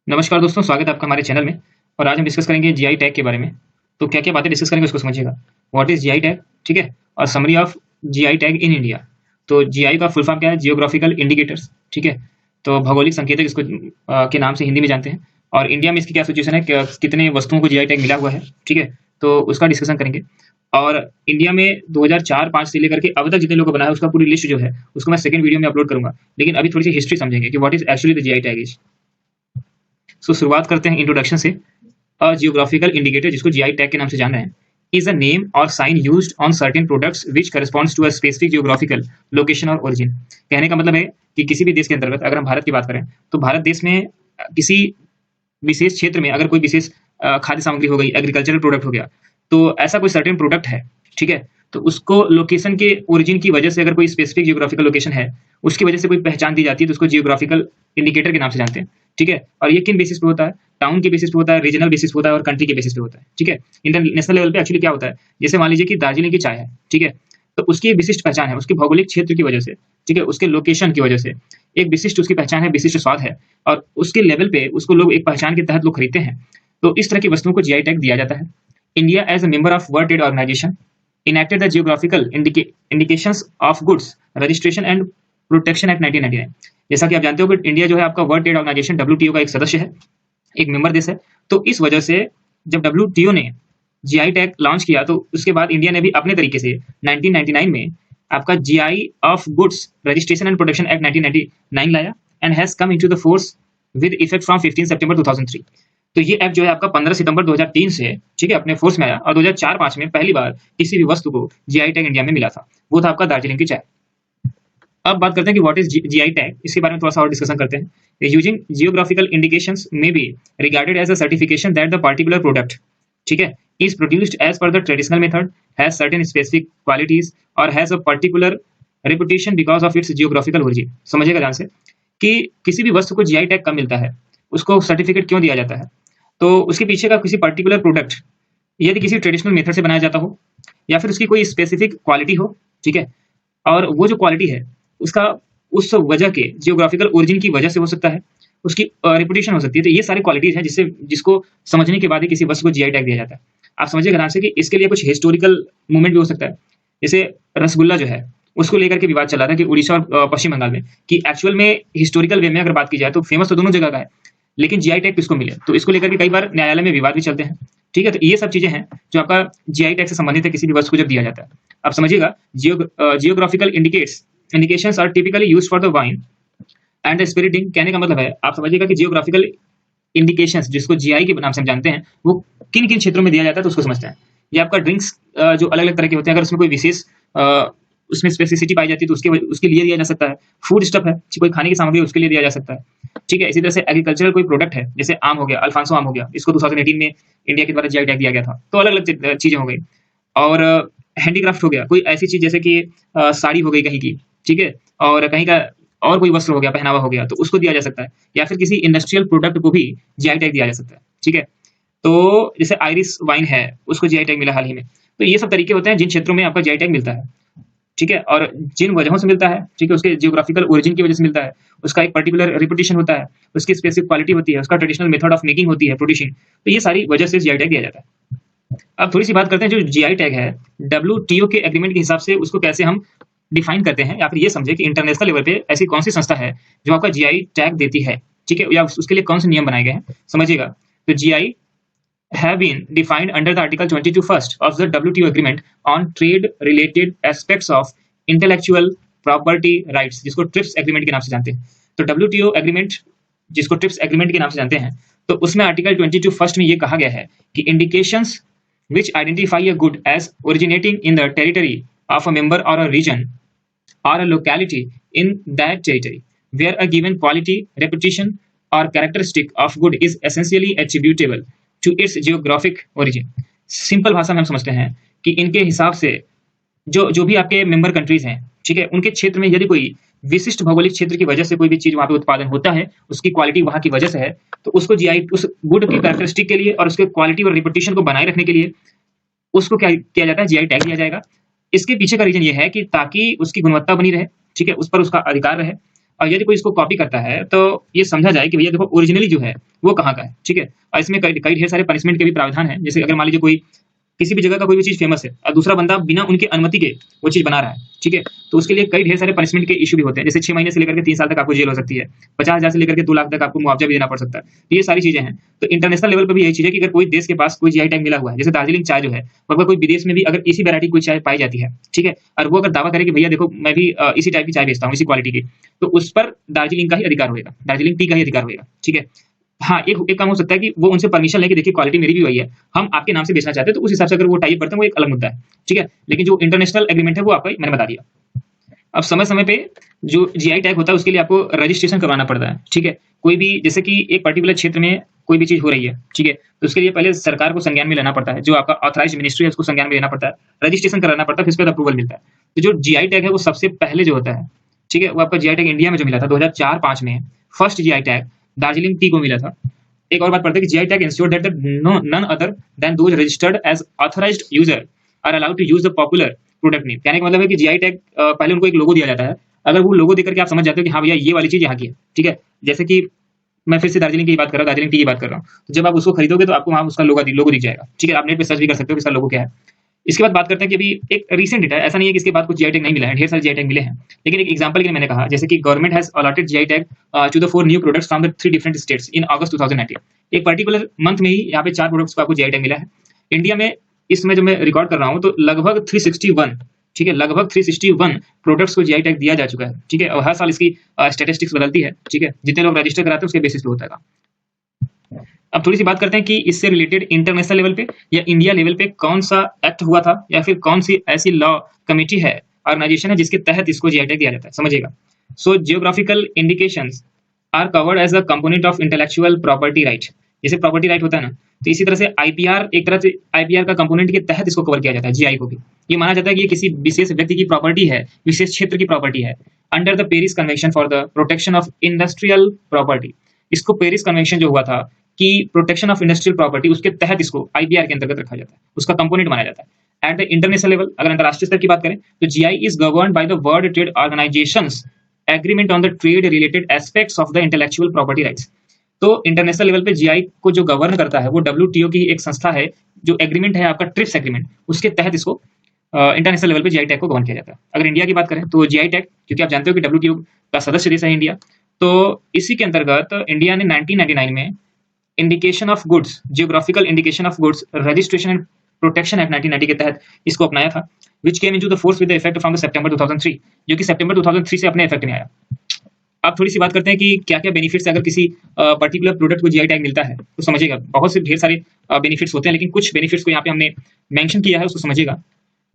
नमस्कार दोस्तों, स्वागत है आपका हमारे चैनल में। और आज हम डिस्कस करेंगे जीआई टैग के बारे में। तो क्या-क्या बातें डिस्कस करेंगे उसको समझिएगा। व्हाट इज़ जीआई टैग, ठीक है? और summary of GI tag in India. तो जीआई का फुल फॉर्म क्या है? जियोग्राफिकल इंडिकेटर्स, ठीक है? तो भौगोलिक संकेतक इसको के नाम से हिंदी में जानते हैं। और इंडिया में इसकी क्या सिचुएशन है, कितने वस्तुओं को जीआई टैग मिला हुआ है, ठीक है? तो उसका डिस्कशन करेंगे। और इंडिया में 2004-5 से लेकर के अब तक जितने लोगों को बनाया है उसका पूरी लिस्ट जो है उसको मैं सेकंड वीडियो में अपलोड करूँगा। लेकिन अभी थोड़ी-सी हिस्ट्री समझेंगे कि what is actually the GI tag is. शुरुआत करते हैं इंट्रोडक्शन से। अ जियोग्राफिकल इंडिकेटर, जिसको जीआई टैग के नाम से जान रहे हैं, is a name or sign used on certain products which corresponds to a specific geographical location or origin. कहने का मतलब है कि किसी भी देश के अंतर्गत अगर हम भारत की बात करें तो भारत देश में किसी विशेष क्षेत्र में अगर कोई विशेष खाद्य सामग्री हो गई, एग्रीकल्चरल प्रोडक्ट हो गया, तो ऐसा कोई सर्टेन प्रोडक्ट है, ठीक है? तो उसको लोकेशन के ओरिजिन की वजह से अगर कोई स्पेसिफिक जियोग्राफिकल लोकेशन है, उसकी वजह से कोई पहचान दी जाती है, तो उसको जियोग्राफिकल इंडिकेटर के नाम से जानते हैं, ठीक है? और ये किन बेसिस पे होता है? टाउन के बेसिस पे होता है, रीजनल बेसिस पे होता है और कंट्री के बेसिस पे होता है, ठीक है? इंटरनेशनल लेवल पे एक्चुअली क्या होता है, जैसे मान लीजिए कि दार्जिलिंग की चाय है, ठीक है? तो उसकी एक विशिष्ट पहचान है, उसके भौगोलिक क्षेत्र की वजह से, ठीक है? उसके लोकेशन की वजह से एक विशिष्ट उसकी पहचान है, विशिष्ट स्वाद है और उसके लेवल पे उसको लोग एक पहचान के तहत लोग खरीदते हैं। तो इस तरह की वस्तुओं को जीआई टैग दिया जाता है। India as a member of World Trade Organization enacted the geographical indications of goods registration and protection Act 1999। जैसा कि आप जानते हो कि इंडिया जो है आपका वर्ल्ड ट्रेड ऑर्गेनाइजेशन डब्ल्यूटीओ का एक सदस्य है, एक मेंबर देश है। तो इस वजह से जब डब्ल्यूटीओ ने जीआई टैग लॉन्च किया तो उसके बाद इंडिया ने भी अपने तरीके से 1999 में आपका GI of goods registration and protection act 1999 लाया and has come into the force with effect from 15 सितंबर 2003। तो ये एक्ट जो है आपका 15 सितंबर 2003 से, ठीक है, अपने फोर्स में आया और 2004-5 में पहली बार किसी भी वस्तु को जीआई टैग इंडिया में मिला था। वो था आपका दार्जिलिंग की चाय। अब बात करते हैं कि व्हाट इज जीआई टैग, इसके बारे में थोड़ा सा और डिस्कशन करते हैं। Using geographical indications may be regarded as a certification that the particular product, ठीक है, is produced as per the traditional method, has certain specific qualities और has a particular reputation because of its geographical origin. समझिएगा ध्यान से कि किसी भी वस्तु को जीआई टैग कब मिलता है, उसको सर्टिफिकेट क्यों दिया जाता है, तो उसके पीछे का किसी पर्टिकुलर प्रोडक्ट यदि किसी ट्रेडिशनल मेथड से बनाया जाता हो या फिर उसकी कोई स्पेसिफिक क्वालिटी हो, ठीक है, और वो जो क्वालिटी है उसका उस वजह के जियोग्राफिकल ओरिजिन की वजह से हो सकता है, उसकी रेपुटेशन हो सकती है। तो ये सारी क्वालिटीज हैं जिससे जिसको समझने के बाद ही किसी वस्तु को जीआई टैग दिया जाता है। आप समझिएगा ध्यान से कि इसके लिए कुछ हिस्टोरिकल मूवमेंट भी हो सकता है। जैसे रसगुल्ला जो है उसको लेकर के विवाद चल रहा था कि उड़ीसा और पश्चिम बंगाल में, कि एक्चुअल में हिस्टोरिकल वे में अगर बात की जाए तो फेमस तो दोनों जगह का है, लेकिन जीआई टैग किसको मिले, तो इसको लेकर के कई बार न्यायालय में विवाद भी चलते हैं, ठीक है? तो ये सब चीजें हैं जो आपका जीआई टैग से संबंधित है किसी भी वस्तु को जब दिया जाता है। अब समझिएगा, geographical indications are typically used for the wine and spiriting. कहने का मतलब है, आप समझिएगा कि जियोग्राफिकल इंडिकेशंस जिसको जीआई के नाम से हम जानते हैं वो किन किन क्षेत्रों में दिया जाता है, तो उसको समझते हैं। ये आपका ड्रिंक्स जो अलग अलग तरह के होते हैं, अगर उसमें कोई विशेष उसमें स्पेसिसिटी पाई जाती है तो उसके लिए दिया जा सकता है। फूड स्टफ है, कोई खाने की सामग्री उसके लिए दिया जा सकता है, ठीक है? इसी तरह से एग्रीकल्चरल कोई प्रोडक्ट है, जैसे आम हो गया, अल्फांसो आम हो गया, इसको 2018 में इंडिया के द्वारा जीआई टैग दिया गया था। तो अलग अलग चीजें हो गई। और हैंडीक्राफ्ट हो गया, कोई ऐसी चीज जैसे कि साड़ी हो गई कहीं की, ठीक है, और कहीं का और कोई वस्त्र हो गया, पहनावा हो गया, तो उसको दिया जा सकता है। या फिर किसी इंडस्ट्रियल प्रोडक्ट को भी जीआई टैग दिया जा सकता है, ठीक है? तो जैसे आयरिश वाइन है, उसको जीआई टैग मिला हाल ही में। तो ये सब तरीके होते हैं जिन क्षेत्रों में आपका जीआई टैग मिलता है, ठीक है, और जिन वजहों से मिलता है, ठीक है, उसके जियोग्राफिकल ओरिजिन की वजह से मिलता है, उसका एक पर्टिकुलर रेपुटेशन होता है, उसकी स्पेसिफिक क्वालिटी होती है, उसका ट्रेडिशनल मेथड ऑफ मेकिंग होती है, प्रोड्यूसिंग। तो ये सारी वजह से जीआई टैग दिया जाता है। अब थोड़ी सी बात करते हैं जो जीआई टैग है, डब्ल्यूटीओ के एग्रीमेंट के हिसाब से उसको कैसे हम डिफाइन करते हैं, या फिर ये समझे कि इंटरनेशनल लेवल पे ऐसी कौन सी संस्था है जो आपका जीआई टैग देती है, ठीक है, या उसके लिए कौन से नियम बनाए गए हैं, समझिएगा। तो GI have been defined under the Article 22 first of the WTO Agreement on Trade Related Aspects of Intellectual Property Rights, जिसको ट्रिप्स एग्रीमेंट के नाम से जानते हैं। तो WTO एग्रीमेंट जिसको ट्रिप्स एग्रीमेंट के नाम से जानते हैं, तो उसमें आर्टिकल 22 फर्स्ट में ये कहा गया है कि indications which identify a good as originating in the territory of a member or a region or a locality in that territory where a given quality, reputation or characteristic of good is essentially attributable to its geographic origin। Simple भाषा में हम समझते हैं कि इनके हिसाब से जो भी आपके मेंबर कंट्रीज हैं, ठीक है, उनके क्षेत्र में यदि कोई विशिष्ट भौगोलिक क्षेत्र की वजह से कोई भी चीज वहां पे उत्पादन होता है, उसकी क्वालिटी वहां की वजह से है, तो उसको जीआई उस गुड की कैरेक्टरिस्टिक के लिए और उसके क्वालिटी और रिपुटेशन को बनाए रखने के लिए उसको क्या किया जाता है, जीआई टैग दिया जाएगा। इसके पीछे का रीजन ये है कि ताकि उसकी गुणवत्ता बनी रहे, ठीक है, उस पर उसका अधिकार रहे और यदि कोई इसको कॉपी करता है तो ये समझा जाए कि भैया देखो ओरिजिनली जो है वो कहाँ का है, ठीक है। और इसमें कई ढेर सारे पनिशमेंट के भी प्रावधान है। जैसे अगर मान लीजिए कोई किसी भी जगह का कोई भी चीज फेमस है और दूसरा बंदा बिना उनके अनुमति के वो चीज बना रहा है, ठीक है, तो उसके लिए कई ढेर सारे पनिशमेंट के इशू भी होते हैं। जैसे 6 महीने से लेकर के 3 साल तक आपको जेल हो सकती है, 50,000 से लेकर के 2 लाख तक आपको मुआवजा भी देना पड़ सकता है। तो ये सारी चीजें हैं। तो इंटरनेशनल लेवल पर भी यही चीज है कि अगर कोई देश के पास कोई जीआई टैग मिला हुआ है, जैसे दार्जिलिंग चाय जो है, अगर कोई विदेश में भी अगर इसी वैरायटी कोई चाय पाई जाती है, ठीक है, और वो अगर दावा करे कि भैया देखो मैं भी इसी टाइप की चाय बेचता हूँ, इसी क्वालिटी की, तो उस पर दार्जिलिंग का ही अधिकार होगा, दार्जिलिंग टी का ही अधिकार होगा, ठीक है। हाँ, एक काम हो सकता है कि वो उनसे परमिशन लेके देखिए क्वालिटी मेरी भी वही है, हम आपके नाम से बेचना चाहते हैं, तो उस हिसाब से अगर वो टाइप करते हैं वो एक अलग मुद्दा है, ठीक है। लेकिन जो इंटरनेशनल एग्रीमेंट है वो आपका मैंने बता दिया। अब समय समय पे जो जीआई टैग होता है उसके लिए आपको रजिस्ट्रेशन करवाना पड़ता है, ठीक है। कोई भी जैसे कि एक पर्टिकुलर क्षेत्र में कोई भी चीज हो रही है, ठीक है, तो उसके लिए पहले सरकार को संज्ञान में लेना पड़ता है, जो आपका ऑथराइज्ड मिनिस्ट्री है उसको संज्ञान में लेना पड़ता है, रजिस्ट्रेशन कराना पड़ता है, फिर उसके बाद अप्रूवल मिलता है। तो जो जीआई टैग है वो सबसे पहले जो होता है, ठीक है, वो आपका जीआई टैग इंडिया में जो मिला था 2004-5 में, first GI tag Darjeeling tea को मिला था। एक और बात पढ़ते हैं कि GI tag ensure that none other than those registered as authorised user are allowed to use the popular product name. कहने का मतलब है कि जीआई टैग पहले उनको एक लोगो दिया जाता है, अगर वो लोगो देकर के आप समझ जाते हो कि हाँ भैया ये वाली चीज यहाँ की है, ठीक है। जैसे कि मैं फिर से दार्जिलिंग की बात कर रहा हूँ, दार्जिलिंग टी की बात कर रहा हूँ, तो जब आप उसको खरीदोगे तो आपको वहाँ उसका लोगो दिख जाएगा, ठीक है। आप नेट पे सर्च भी कर सकते हो कि इसका लोगो क्या है। इसके बाद बात करते हैं कि अभी एक रिसेंट डेटा है, ऐसा नहीं है कि इसके बाद कुछ जीआई टैग नहीं मिला है, ढेर सारे जीआई टैग मिले हैं। लेकिन एक एग्जांपल के लिए मैंने कहा, जैसे कि government has allotted GI tag to the 4 new products from the 3 different states in August 2019। एक पर्टिकुलर मंथ में ही यहाँ पे 4 प्रोडक्ट्स को आपको जीआई टैग मिला है। इंडिया में इसमें जो मैं रिकॉर्ड कर रहा हूँ तो लगभग 361, ठीक है, लगभग 361 प्रोडक्ट्स को जीआई टैग दिया जा चुका है, ठीक है। और हर साल इसकी स्टैटिस्टिक्स बदलती है, ठीक है, जितने लोग रजिस्टर कराते हैं उसके बेसिस पे होता है। अब थोड़ी सी बात करते हैं कि इससे रिलेटेड इंटरनेशनल लेवल पे या इंडिया लेवल पे कौन सा एक्ट हुआ था या फिर कौन सी ऐसी लॉ कमिटी है, ऑर्गेनाइजेशन है जिसके तहत इसको जीआई टैग दिया जाता है, समझिएगा। So geographical indications are covered as a component of intellectual property right. जैसे प्रॉपर्टी राइट होता है ना, तो इसी तरह से आईपीआर एक तरह से आईपीआर का कंपोनेंट के तहत इसको कवर किया जाता है, जीआई को भी। ये माना जाता है कि ये किसी विशेष व्यक्ति की प्रॉपर्टी है, विशेष क्षेत्र की प्रॉपर्टी है, under the Paris convention for the protection of industrial property. इसको पेरिस कन्वेंशन जो हुआ था कि प्रोटेक्शन ऑफ इंडस्ट्रियल प्रॉपर्टी, उसके तहत इसको आईपीआर के अंतर्गत रखा जाता है, उसका कंपोनेंट माना जाता है। एट द इंटरनेशनल लेवल, अगर अंतरराष्ट्रीय स्तर की बात करें तो GI is governed by the world trade organisations agreement on the trade related aspects of the intellectual property rights. तो इंटरनेशनल लेवल पे जीआई को जो गवर्न करता है वो डब्ल्यूटीओ की एक संस्था है, जो एग्रीमेंट है आपका ट्रिप्स एग्रीमेंट, उसके तहत इसको इंटरनेशनल लेवल पे जीआई टैग को गवर्न किया जाता है। अगर इंडिया की बात करें तो जीआई टैग, क्योंकि आप जानते हो कि डब्ल्यूटीओ का सदस्य देश है इंडिया, तो इसी के अंतर्गत इंडिया ने 1999 में indication of goods, geographical indication of goods registration and protection act 1990 के तहत इसको अपनाया था, which came into the force with the effect from the September 2003, जो कि सितंबर 2003 से अपने इफेक्ट में आया। अब थोड़ी सी बात करते हैं कि क्या क्या बेनिफिट्स अगर किसी पर्टिकुलर प्रोडक्ट को जीआई टैग मिलता है, तो समझिएगा बहुत से ढेर सारे बेनिफिट्स होते हैं, लेकिन कुछ बेनिफिट्स को यहाँ पे हमने मेंशन किया है, उसको समझिएगा।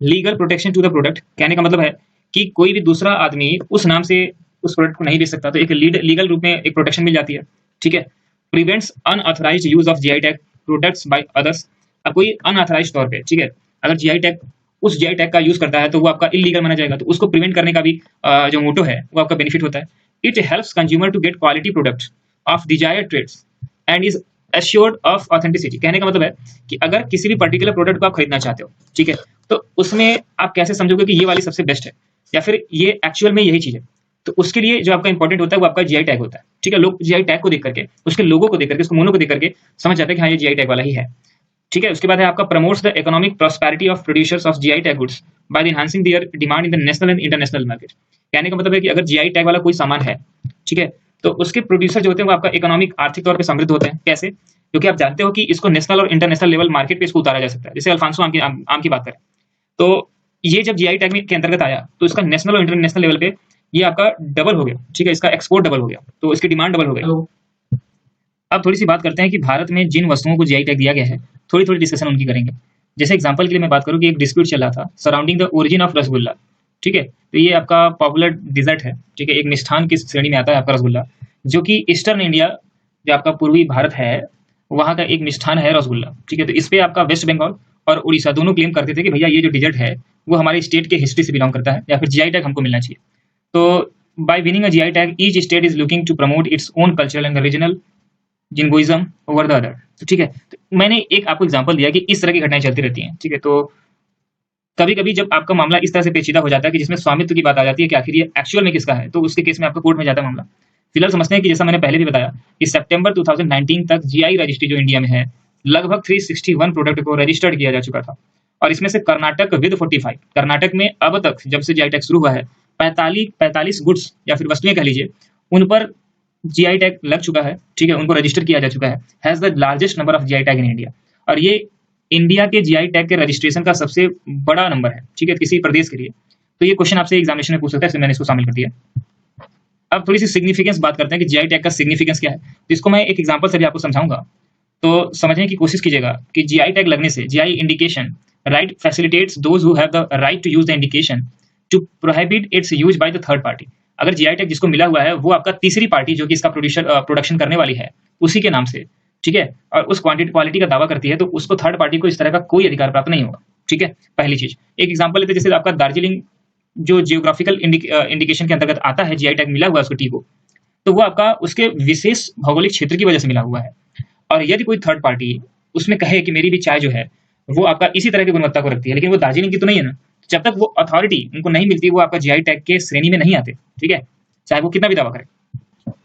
Legal protection to the product, कहने का मतलब है कि कोई भी दूसरा आदमी उस नाम से उस प्रोडक्ट को नहीं बेच सकता, तो एक लीगल रूप में एक प्रोटेक्शन मिल जाती है, ठीक है। Prevents unauthorised use of GI tag products by others. अब कोई अनऑथराइज्ड तौर पे, ठीक है, अगर जीआई टैग उस जीआई टैग का यूज करता है तो वो आपका इलीगल माना जाएगा, तो उसको प्रिवेंट करने का भी जो मोटो है वो आपका बेनिफिट होता है। It helps consumer to get quality product of desired trades and is assured of authenticity. कहने का मतलब है कि अगर किसी भी पर्टिकुलर प्रोडक्ट को आप खरीदना चाहते हो, ठीक है, तो उसमें आप कैसे समझोगे कि ये वाली सबसे बेस्ट है या फिर ये एक्चुअल में यही चीज है, तो उसके लिए जो आपका इंपॉर्टेंट होता है वो आपका जीआई टैग होता है, ठीक है। लोग जीआई टैग को देख करके, उसके लोगो को देख करके, उसको मोनो को देख करके समझ जाते हैं कि हाँ ये जीआई टैग वाला ही है, ठीक है। उसके बाद है आपका promotes the economic prosperity of producers of GI tag goods by enhancing their demand in the national and international market. कहने का मतलब है कि अगर जीआई टैग वाला कोई सामान है, ठीक है, तो उसके प्रोड्यूसर जो होते हैं वो आपका इकोनॉमिक आर्थिक तौर पे समृद्ध होते हैं। कैसे? क्योंकि आप जानते हो कि इसको नेशनल और इंटरनेशनल लेवल मार्केट पे इसको उतारा जा सकता है। जैसे अल्फांसो आम की बात करें, तो ये जब जीआई टैग के अंतर्गत आया तो इसका नेशनल और इंटरनेशनल लेवल पे ये आपका डबल हो गया, ठीक है, इसका एक्सपोर्ट डबल हो गया, तो इसकी डिमांड डबल हो गई। अब थोड़ी सी बात करते हैं कि भारत में जिन वस्तुओं को जीआई टैग दिया गया है, थोड़ी थोड़ी डिस्कशन उनकी करेंगे। जैसे एग्जांपल के लिए मैं बात करूं कि एक डिस्प्यूट चल रहा था surrounding the origin of rasgulla, ठीक है, तो ये आपका पॉपुलर डिजर्ट है, ठीक है, एक मिष्ठान की श्रेणी में आता है आपका रसगुल्ला, जो कि ईस्टर्न इंडिया, जो आपका पूर्वी भारत है, वहाँ का एक मिष्ठान है रसगुल्ला, ठीक है। तो इस पे आपका वेस्ट बंगाल और उड़ीसा दोनों क्लेम करते थे कि भैया ये जो डिजर्ट है वो हमारे स्टेट के हिस्ट्री से बिलोंग करता है या फिर जीआई टैग हमको मिलना चाहिए। तो by winning a GI tag, each state is looking to promote its own cultural and regional jingoism over the other। तो ठीक है, तो मैंने एक आपको एग्जांपल दिया कि इस तरह की घटनाएं चलती रहती हैं, ठीक है। तो कभी कभी जब आपका मामला इस तरह से पेचीदा हो जाता है कि जिसमें स्वामित्व की बात आ जाती है कि आखिर ये एक्चुअल में किसका है, तो उसके केस में आपका कोर्ट में जाता है मामला। फिलहाल समझते हैं कि जैसा मैंने पहले भी बताया कि सितंबर 2019 तक जीआई रजिस्ट्री जो इंडिया में है, लगभग 361 प्रोडक्ट को रजिस्टर्ड किया जा चुका था। और इसमें से कर्नाटक विद 45, कर्नाटक में अब तक जब से जीआई टैग शुरू हुआ है 45 गुड्स या फिर वस्तुएं कह लीजिए, उन पर जीआई टैग लग चुका है, ठीक है, उनको रजिस्टर किया जा चुका है, has the largest number of GI tag in India. और ये इंडिया के जीआई टैग के रजिस्ट्रेशन का सबसे बड़ा नंबर है, ठीक है, किसी प्रदेश के लिए। तो ये क्वेश्चन आपसे एग्जामिनेशन में पूछ सकता है, इसलिए मैंने इसको शामिल कर दिया। अब थोड़ी सी सिग्निफिकेंस बात करते हैं कि जीआई टैग का सिग्निफिकेंस क्या है, तो इसको मैं एक एग्जांपल से भी आपको समझाऊंगा। तो समझने की कोशिश कीजिएगा कि जीआई टैग लगने से, GI indication right facilitates those who have the right to use the indication to prohibit its use by the third party. अगर जीआई टैग जिसको मिला हुआ है वो आपका तीसरी पार्टी जो कि इसका प्रोडक्शन करने वाली है, उसी के नाम से, ठीक है, और उस क्वालिटी का दावा करती है, तो उसको थर्ड पार्टी को इस तरह का कोई अधिकार प्राप्त नहीं होगा, ठीक है। पहली चीज, एक एग्जांपल लेते हैं, जैसे आपका दार्जिलिंग जो जियोग्राफिकल इंडिकेशन के अंतर्गत आता है, जीआई टैग मिला हुआ है उसको टी को, तो वो आपका उसके विशेष भौगोलिक क्षेत्र की वजह से मिला हुआ है। और यदि कोई थर्ड पार्टी उसमें कहे कि मेरी भी चाय जो है वो आपका इसी तरह की गुणवत्ता को रखती है, लेकिन वो दार्जिलिंग की तो नहीं है ना, जब तक वो अथॉरिटी उनको नहीं मिलती वो आपका जीआई टैग के श्रेणी में नहीं आते, ठीक है, चाहे वो कितना भी दावा करे।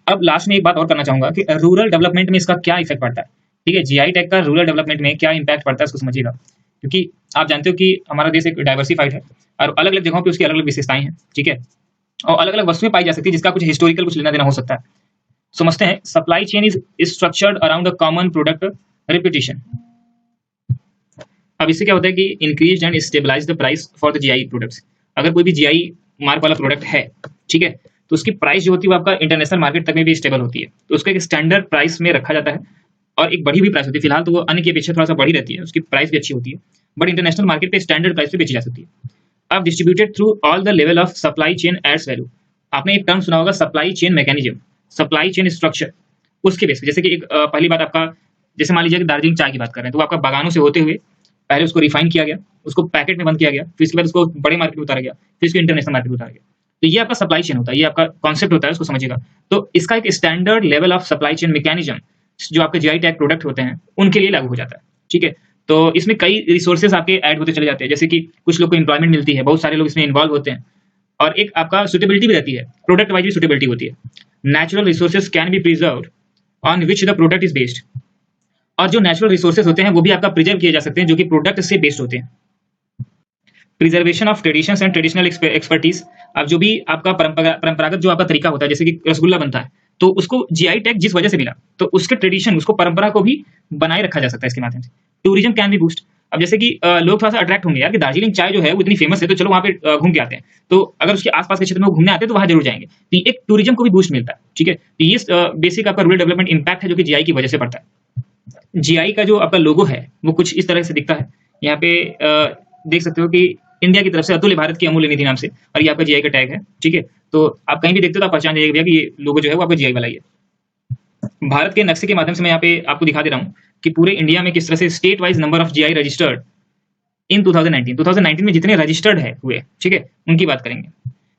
अब लास्ट में एक बात और करना चाहूंगा कि रूरल डेवलपमेंट में इसका क्या इफेक्ट पड़ता है, ठीक है, जीआई टैग का रूरल डेवलपमेंट में क्या इंपैक्ट पड़ता है इसको समझिएगा। क्योंकि आप जानते हो कि हमारा देश एक डाइवर्सिफाइड है और अलग अलग जगहों पे उसकी अलग अलग विशेषताएं हैं, ठीक है, और अलग अलग वस्तुएं पाई जा सकती है जिसका कुछ हिस्टोरिकल कुछ लेना देना हो सकता है। समझते हैं, supply chain is structured around a common product reputation. अब इससे क्या होता है कि increase and stabilise the price for the GI products. अगर कोई भी जीआई मार्क वाला प्रोडक्ट है, ठीक है, तो उसकी प्राइस जो होती है वो आपका इंटरनेशनल मार्केट तक में भी स्टेबल होती है, तो उसको एक स्टैंडर्ड प्राइस में रखा जाता है और एक बढ़ी हुई प्राइस होती है। फिलहाल तो वो अन्य की अपेक्षा थोड़ा सा बढ़ी रहती है, उसकी प्राइस भी अच्छी होती है, बट इंटरनेशनल मार्केट पे स्टैंडर्ड प्राइस पे बेची जा सकती है। अब distributed through all the level of supply chain adds value. आपने एक टर्म सुना होगा, supply chain mechanism, supply chain structure. उसके बेस पे जैसे कि एक पहली बात आपका, जैसे मान लीजिए कि दार्जिलिंग चाय की बात कर रहे हैं, तो वो आपका बागानों से होते हुए पहले उसको रिफाइन किया गया, उसको पैकेट में बंद किया गया, फिर इसके बाद उसको बड़े मार्केट में उतारा गया, फिर इसको इंटरनेशनल मार्केट में उतारा गया। तो ये आपका सप्लाई चेन होता है, ये आपका कॉन्सेप्ट होता है, उसको समझिएगा। तो इसका एक standard level of supply chain mechanism जो आपके जीआई टैग प्रोडक्ट होते हैं उनके लिए लागू हो जाता है, ठीक है। तो इसमें कई रिसोर्सेज आपके ऐड होते चले जाते हैं, जैसे कि कुछ लोग को एम्प्लॉयमेंट मिलती है, बहुत सारे लोग इसमें इन्वॉल्व होते हैं, और एक आपका सुटेबिलिटी भी रहती है, प्रोडक्ट वाइज भी सुटेबिलिटी होती है। Natural resources can be preserved on which the product is based. और जो नेचुरल रिसोर्सेज होते हैं वो भी आपका प्रिजर्व किए जा सकते हैं जो कि प्रोडक्ट से बेस्ड होते हैं। Preservation of traditions and traditional expertise. अब जो भी आपका परंपरागत जो आपका तरीका होता है, जैसे कि रसगुल्ला बनता है, तो उसको जीआई टैग जिस वजह से मिला, तो उसके ट्रेडिशन, उसको परंपरा को भी बनाए रखा जा सकता है इसके माध्यम से। Tourism can be boost. अब जैसे कि लोग थोड़ा सा अट्रैक्ट होंगे यार कि दार्जिलिंग चाय जो है वो इतनी फेमस है, तो चलो वहाँ पे घूम के आते हैं, तो अगर उसके आसपास के क्षेत्र में वो घूमने आते हैं तो वहाँ जरूर जाएंगे, तो एक टूरिज्म को भी बूस्ट मिलता है, ठीक है। तो ये बेसिक आपका रूरल डेवलपमेंट इंपैक्ट है जो कि जीआई की वजह से पड़ता है। जीआई का जो आपका लोगो है वो कुछ इस तरह से दिखता है, यहाँ पे देख सकते हो कि इंडिया की तरफ से अतुल्य भारत की अमूल्य निधि नाम से, और ये आपका जीआई का टैग है, ठीक है। तो आप कहीं भी देखते हो तो आप पहचान जाइएगा भैया कि ये लोगो जो है वो आपका जीआई वाला ही है। भारत के नक्शे के माध्यम से मैं यहाँ पे आपको दिखा दे रहा हूँ कि पूरे इंडिया में किस तरह से state wise number of GI registered in 2019 में जितने रजिस्टर्ड है हुए, ठीक है, उनकी बात करेंगे।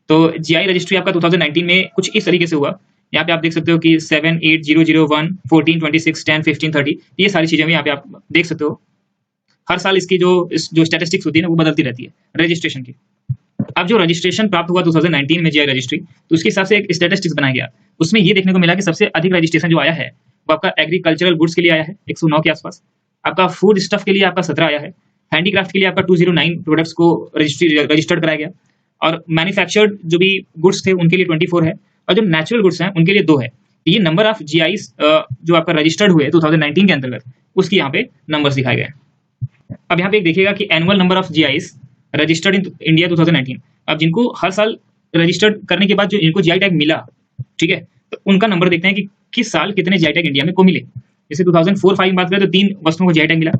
तो जीआई रजिस्ट्री आपका 2019 में कुछ इस तरीके से हुआ। यहाँ पे आप देख सकते हो कि 7, 8, 0, 0, 1, 14, 26, 10, 15, 30, ये सारी चीजें भी यहाँ पे आप देख सकते हो। हर साल इसकी जो स्टैटिस्टिक्स होती है ना वो बदलती रहती है रजिस्ट्रेशन की। अब जो रजिस्ट्रेशन प्राप्त हुआ 2019 में जीआई रजिस्ट्री, तो उसके हिसाब से एक स्टैटिस्टिक्स बनाया गया। उसमें ये देखने को मिला कि सबसे अधिक रजिस्ट्रेशन जो आया है वो आपका एग्रीकल्चरल गुड्स के लिए आया है 109 के आसपास, आपका फूड स्टफ के लिए आपका 17 आया है, हैंडीक्राफ्ट के लिए आपका 209 प्रोडक्ट्स को रजिस्टर्ड कराया गया, और मैन्युफैक्चर्ड जो भी गुड्स थे उनके लिए 24 है, और जो नेचुरल गुड्स हैं उनके लिए 2 है। ये नंबर ऑफ जीआईस जो आपका रजिस्टर्ड हुए 2019 के अंतर्गत, उसकी यहाँ पे नंबर्स दिखाए गए। अब यहाँ पे देखिएगा कि annual number of GIs registered in India 2019। अब जिनको हर साल रजिस्टर्ड करने के बाद जो इनको जीआई टैग मिला, ठीक है, तो उनका नंबर देखते हैं कि किस साल कितने जीआई टैग इंडिया में को मिले। जैसे 2004-05 की बात करें तो 3 वस्तुओं को जीआई टैग मिला,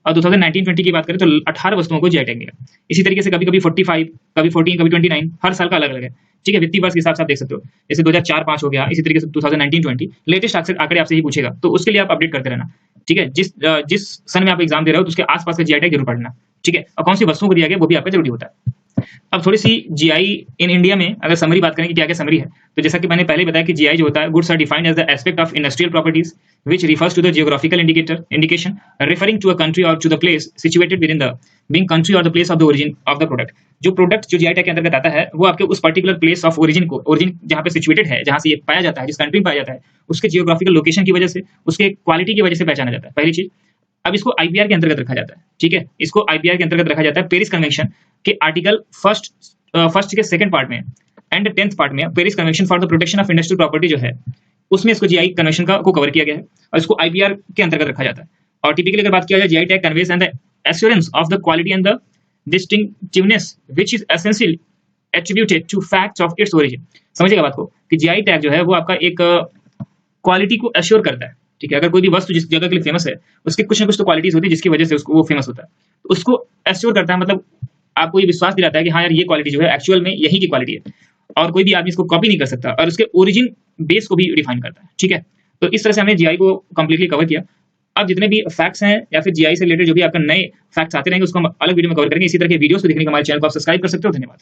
और 2019-20 की बात करें तो 18 वस्तुओं को जीआई टैग मिला। इसी तरीके से कभी कभी 45, कभी 14, कभी 29, हर साल का अलग अलग है, ठीक है। वित्तीय वर्ष के हिसाब से आप देख सकते हो, जैसे 2004-05 हो गया, इसी तरीके से 2019-20 लेटेस्ट आंकड़े आपसे ही पूछेगा, तो उसके लिए आप अपडेट करते रहना, ठीक है। जिस सन में आप एग्जाम दे रहे हो तो उसके आसपास का जीआई टैग जरूर पढ़ना, ठीक है। और कौन सी वस्तुओं को दिया गया वो भी आपका जरूरी होता है। अब थोड़ी सी जीआई इन इंडिया में अगर समरी बात करें कि क्या क्या समरी है, तो जैसा कि मैंने पहले बताया कि जीआई जो होता है, goods are defined as the aspect of industrial properties which refers to the geographical indication referring to a country or to the place situated within the being country or the place of the origin of the product। जो product जो GI tag के अंतर्गत आता है वो आपके उस particular place of origin को, ओरिजिन जहाँ पे सिचुएटेड है, जहाँ से ये पाया जाता है, जिस कंट्री में पाया जाता है, उसके जियोग्राफिकल लोकेशन की वजह से, उसके क्वालिटी की वजह से पहचाना जाता है, पहली चीज। अब इसको आईपीआर के अंतर्गत रखा जाता है, ठीक है, इसको आईपीआर के अंतर्गत रखा जाता है पेरिस कन्वेंशन के आर्टिकल फर्स्ट के सेकंड पार्ट में एंड 10th पार्ट में, Paris convention for the protection of industrial property जो है, उसमें इसको जीआई कन्वेंशन को कवर किया गया है और इसको आईपीआर के अंतर्गत रखा जाता है। और टिपिकली अगर बात किया जाए, GI tag conveys and the assurance of the quality and the distinctiveness which is essential attributed to facts of its origin. समझिएगा बात को कि जीआई टैग जो है वो आपका एक क्वालिटी को एश्योर करता है, ठीक है। अगर कोई भी वस्तु जिस जगह के लिए फेमस है, उसके कुछ ना कुछ तो क्वालिटीज होती है जिसकी वजह से उसको वो फेमस होता है, तो उसको एश्योर करता है, मतलब आपको ये विश्वास दिलाता है कि हाँ यार ये क्वालिटी जो है एक्चुअल में यही की क्वालिटी है और कोई भी आदमी इसको कॉपी नहीं कर सकता, और उसके ओरिजिन बेस को भी डिफाइन करता है, ठीक है। तो इस तरह से हमने जीआई को कंप्लीटली कवर किया। अब जितने भी फैक्ट्स हैं या फिर जीआई से रिलेटेड जो भी आपका नए फैक्ट्स आते रहेंगे उसको हम अलग वीडियो में कवर करेंगे। इसी तरह के वीडियोस को देखने के लिए हमारे चैनल को आप सब्सक्राइब कर सकते हो। धन्यवाद।